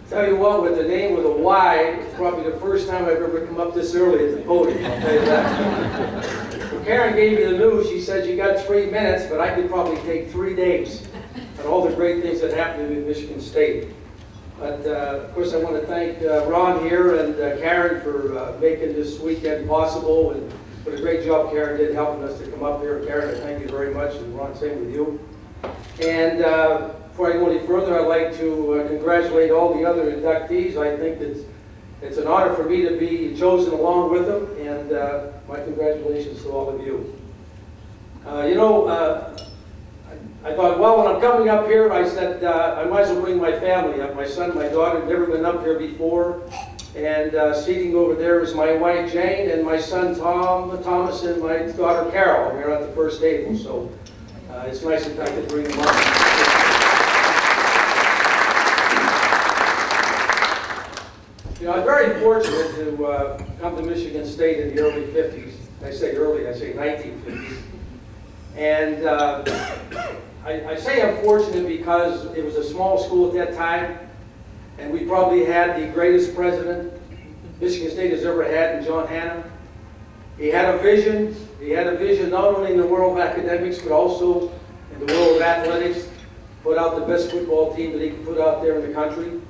Tell you what, with the name with a Y, it's probably the first time I've ever come up this early at the podium, I'll tell you that. When Karen gave me the news, she said you got 3 minutes, but I could probably take 3 days on all the great things that happened in Michigan State. But of course, I want to thank Ron here and Karen for making this weekend possible, and what a great job Karen did helping us to come up here. Karen, I thank you very much, and Ron, same with you. And before I go any further, I'd like to congratulate all the other inductees. I think it's an honor for me to be chosen along with them, and my congratulations to all of you. I thought, well, when I'm coming up here, I said, I might as well bring my family up. My son, my daughter have never been up here before. And seating over there is my wife, Jane, and my son, Thomas, and my daughter, Carol. We're at the first table, so it's nice if I could bring them up. I'm very fortunate to come to Michigan State in the early 50s. I say early, I say 1950s. And I say I'm fortunate because it was a small school at that time, and we probably had the greatest president Michigan State has ever had in John Hanna. He had a vision. He had a vision not only in the world of academics, but also in the world of athletics. Put out the best football team that he could put out there in the country.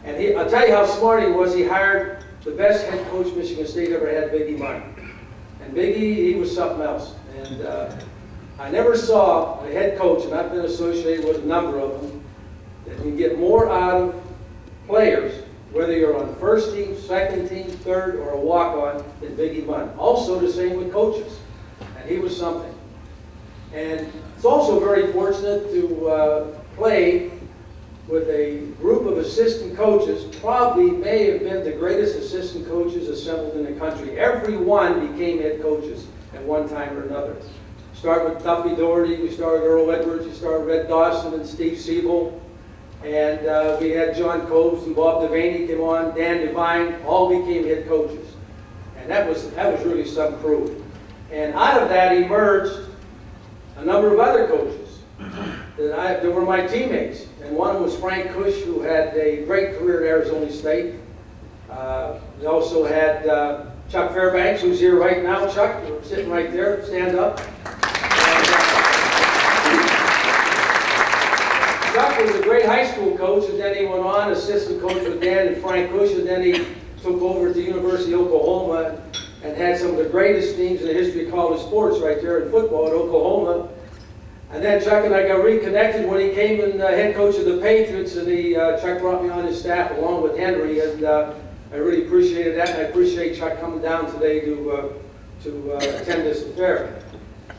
And I'll tell you how smart he was. He hired the best head coach Michigan State ever had, Biggie Martin. And Biggie, he was something else. And I never saw a head coach, and I've been associated with a number of them, that you get more out of players, whether you're on first team, second team, third, or a walk-on, than Biggie Martin. Also the same with coaches. And he was something. And it's also very fortunate to play with a group of assistant coaches, probably may have been the greatest assistant coaches assembled in the country. Every one became head coaches at one time or another. Start with Duffy Doherty, we started Earl Edwards, we started Red Dawson and Steve Siebel, and we had John Cobes and Bob Devaney came on, Dan Devine, all became head coaches. And that was really some crew. And out of that emerged a number of other coaches that were my teammates. And one was Frank Cush, who had a great career at Arizona State. We also had Chuck Fairbanks, who's here right now. Chuck, you're sitting right there, stand up. Chuck was a great high school coach, and then he went on, assistant coach with Dan and Frank Cush, and then he took over at the University of Oklahoma and had some of the greatest teams in the history of college sports right there in football at Oklahoma. And then Chuck and I got reconnected when he came in head coach of the Patriots, and Chuck brought me on his staff along with Henry, and I really appreciated that, and I appreciate Chuck coming down today to attend this affair.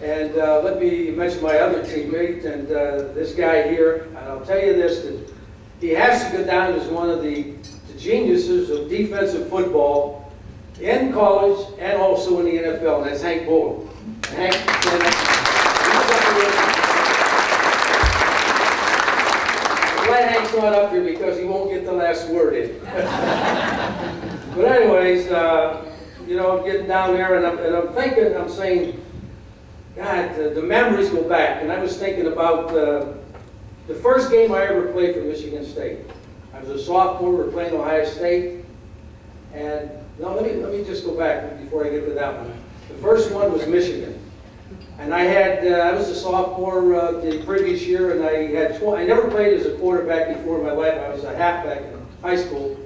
And let me mention my other teammate, and this guy here, and I'll tell you this, that he has to go down as one of the geniuses of defensive football in college and also in the NFL, and that's Hank Bowen. Hank, glad Hank's not up here because he won't get the last word in. But anyways, I'm getting down there, and I'm thinking, I'm saying, God, the memories go back. And I was thinking about the first game I ever played for Michigan State. I was a sophomore, we were playing Ohio State. And no, let me just go back before I get to that one. The first one was Michigan. And I was a sophomore the previous year, and I never played as a quarterback before in my life. I was a halfback in high school.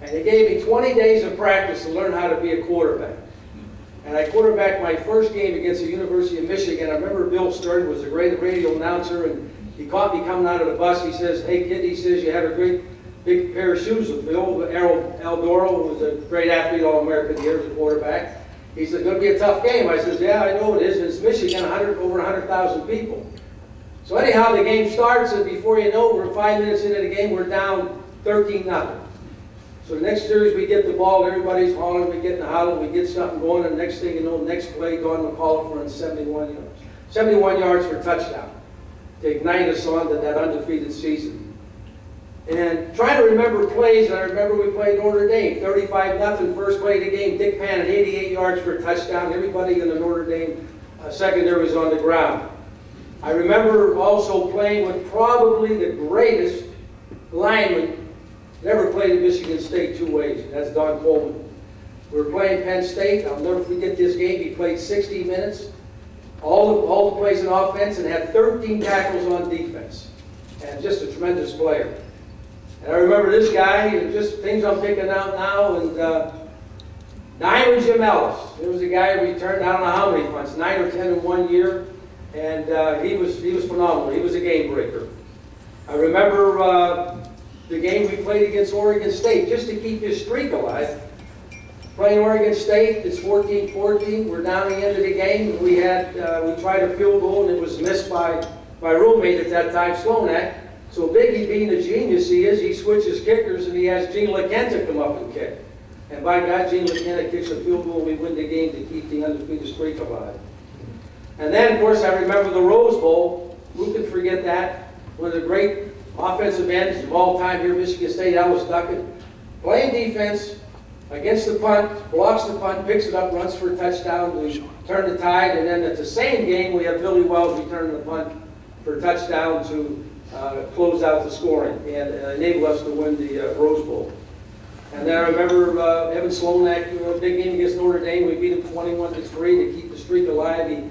And they gave me 20 days of practice to learn how to be a quarterback. And I quarterbacked my first game against the University of Michigan. I remember Bill Stern was a great radio announcer, and he caught me coming out of the bus. He says, "Hey kid," he says, "you have a great big pair of shoes to fill." Errol Aldoro, who was a great athlete, All-American here as a quarterback. He said, "It's going to be a tough game." I said, "Yeah, I know it is. It's Michigan, over 100,000 people." So anyhow, the game starts, and before you know it, we're 5 minutes into the game, we're down 13-0. So the next series, we get the ball, everybody's hollering, we get in the huddle, we get something going, and the next thing you know, next play, Don McCullough runs 71 yards. 71 yards for a touchdown to ignite us on to that undefeated season. And trying to remember plays, and I remember we played Notre Dame, 35-0, first play of the game. Dick Pan at 88 yards for a touchdown. Everybody in the Notre Dame secondary was on the ground. I remember also playing with probably the greatest lineman never played at Michigan State two ways, and that's Don Coleman. We were playing Penn State. I'll never forget this game. He played 60 minutes, all the plays in offense, and had 13 tackles on defense. And just a tremendous player. And I remember this guy, just things I'm picking out now, and Niner Jim Ellis. There was a guy who returned, I don't know how many punts, 9 or 10 in 1 year, and he was phenomenal. He was a game breaker. I remember the game we played against Oregon State, just to keep his streak alive. Playing Oregon State, it's 14-14. We're down the end of the game. We tried a field goal, and it was missed by my roommate at that time, Slonak. So Biggie, being the genius he is, he switches kickers, and he has Gene LeKenta come up and kick. And by God, Gene LeKenta kicks a field goal, and we win the game to keep the undefeated streak alive. And then, of course, I remember the Rose Bowl. Who can forget that? One of the great offensive ends of all time here at Michigan State, Ellis Duckett, playing defense against the punt, blocks the punt, picks it up, runs for a touchdown to turn the tide, and then at the same game, we have Billy Wells returning the punt for a touchdown to close out the scoring and enable us to win the Rose Bowl. And then I remember Evan Slonak, big game against Notre Dame. We beat him 21-3 to keep the streak alive. He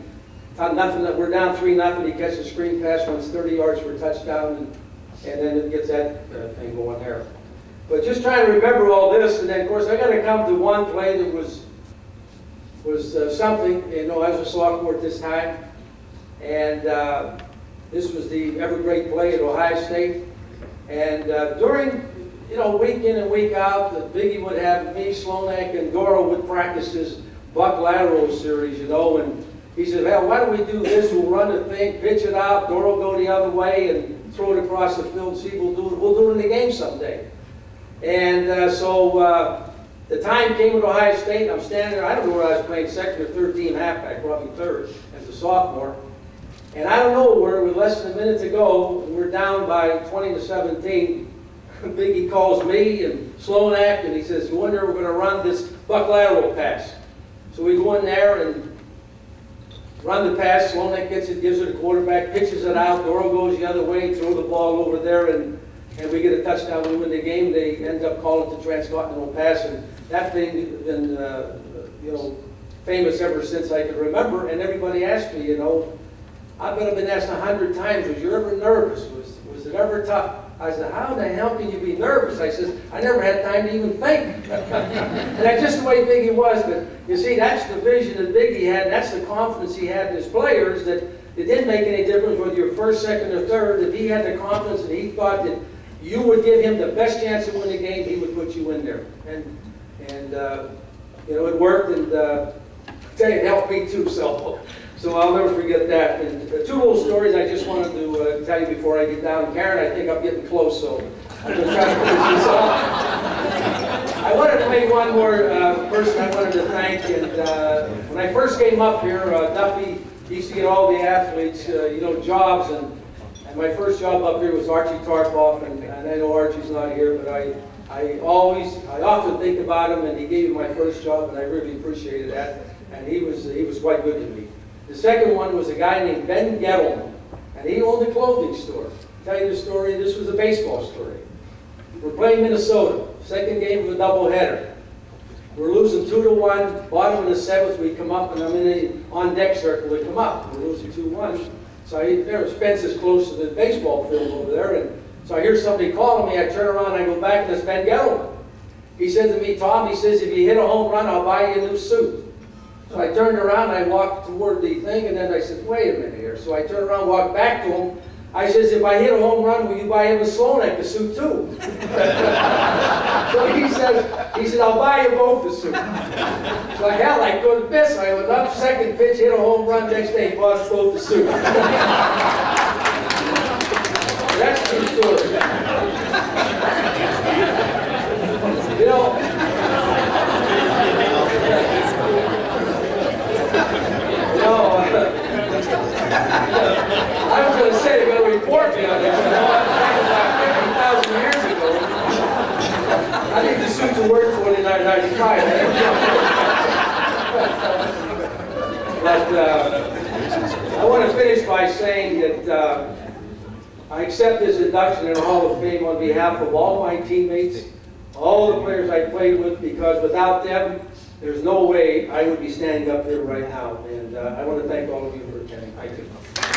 thought nothing. We're down 3-0. He catches a screen pass, runs 30 yards for a touchdown, and then it gets that thing going there. But just trying to remember all this, and then of course I got to come to one play that was something. You know, I was a sophomore at this time, and this was the ever great play at Ohio State. And during, you know, week in and week out, the Biggie would have me, Slonak, and Doro would practice his buck lateral series, you know, and he said, well, why don't we do this? We'll run the thing, pitch it out, Doro go the other way, and throw it across the field and see we'll do it in the game someday. And so the time came with Ohio State. I'm standing there. I don't know where I was playing, second or third team halfback, probably third as a sophomore. And I don't know where, with less than a minute to go, we're down by 20-17. Biggie calls me and Slonak, and he says, you wonder we're going to run this buck lateral pass. So we go in there and run the pass. Slonak gets it, gives it to the quarterback, pitches it out. Doro goes the other way, throw the ball over there, and we get a touchdown. We win the game. They end up calling it the Transcontinental Pass, and that thing has been, you know, famous ever since I can remember. And everybody asked me, you know, I bet I've been asked 100 times, was you ever nervous? Was it ever tough? I said, how the hell can you be nervous? I said, I never had time to even think. And that's just the way Biggie was. But you see, that's the vision that Biggie had. And that's the confidence he had in his players, that it didn't make any difference whether you're first, second, or third. If he had the confidence and he thought that you would give him the best chance to win the game, he would put you in there. And you know, it worked, and I tell you, it helped me too, so I'll never forget that. And two little stories I just wanted to tell you before I get down. Karen, I think I'm getting close, so I'm going to try to finish this off. I wanted to make one more person I wanted to thank. And when I first came up here, Duffy used to get all the athletes, you know, jobs. And my first job up here was Archie Tarpoff, and I know Archie's not here, but I often think about him, and he gave me my first job, and I really appreciated that. And he was quite good to me. The second one was a guy named Ben Gettleman, and he owned a clothing store. I'll tell you the story. This was a baseball story. We're playing Minnesota. Second game was a doubleheader. We're losing 2-1. Bottom of the seventh, we come up, and I'm in the on-deck circle. We come up. We're losing 2-1. So there's fences close to the baseball field over there, and so I hear somebody calling me. I turn around, I go back, and it's Ben Gettleman. He said to me, Tom, he says, if you hit a home run, I'll buy you a new suit. So I turned around, and I walked toward the thing, and then I said, wait a minute here. So I turned around, walked back to him. I says, if I hit a home run, will you buy him a Slonak the suit too? So he said, I'll buy you both the suit. So hell, I couldn't miss. I went up, second pitch, hit a home run. Next day, he bought us both the suit. That's the story. You know, I was going to say they're going to report me on this. You know, about 50,000 years ago. I think the suits are worth $29.95. But I want to finish by saying that I accept this induction in the Hall of Fame on behalf of all my teammates, all the players I played with, because without them, there's no way I would be standing up here right now. And I want to thank all of you for attending. Thank you.